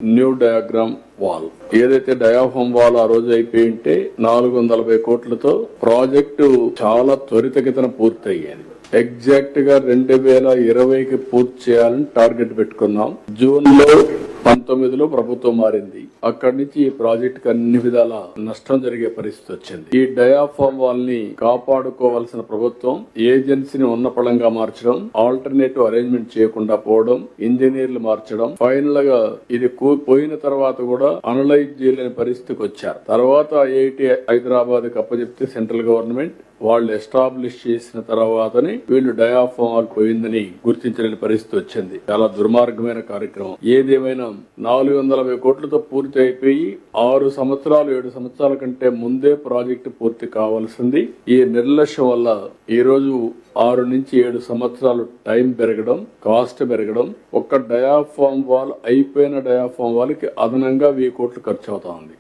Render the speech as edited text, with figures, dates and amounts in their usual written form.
New diagram wall. ఏదైతే diaphragm wall ఆ రోజు అయిపోయి ఉంటే 440 కోట్లతో ప్రాజెక్టు చాలా త్వరితగతిన పూర్తయ్యేది. ఎగ్జాక్ట్ గా 2020కి పూర్తి చేయాలని టార్గెట్ పెట్టుకున్నాం. జూన్ లో 19లో ప్రభుత్వం మారింది. అక్కడి నుంచి ఈ ప్రాజెక్ట్ కి అన్ని విధాల నష్టం జరిగే పరిస్థితి వచ్చింది. ఈ డయాఫామ్ వాల్ ని కాపాడుకోవాల్సిన ప్రభుత్వం ఏజెన్సీని ఉన్నపళంగా మార్చడం, ఆల్టర్నేటివ్ అరేంజ్మెంట్ చేయకుండా పోవడం, ఇంజనీర్లు మార్చడం, ఫైనల్ గా ఇది పోయిన తర్వాత కూడా అనలైజ్ చేయలేని పరిస్థితికి వచ్చారు. తర్వాత ఐఐటి హైదరాబాద్ కి అప్పచెప్తే సెంట్రల్ గవర్నమెంట్ వాళ్ళు ఎస్టాబ్లిష్ చేసిన తర్వాతనే వీళ్ళు డయాఫామ్ వాల్ పోయిందని గుర్తించలేని పరిస్థితి వచ్చింది. చాలా దుర్మార్గమైన కార్యక్రమం. ఏదేమైనా 440 కోట్లతో పూర్తి అయిపోయి 6 సంవత్సరాలు 7 సంవత్సరాల కంటే ముందే ప్రాజెక్టు పూర్తి కావాల్సింది. ఈ నిర్లక్ష్యం వల్ల ఈ రోజు 6 నుంచి 7 సంవత్సరాలు టైం పెరగడం, కాస్ట్ పెరగడం, ఒక్క డయాఫామ్ వాల్ అయిపోయిన డయాఫామ్ వాల్ కి అదనంగా 1000 కోట్లు ఖర్చు అవుతా ఉంది.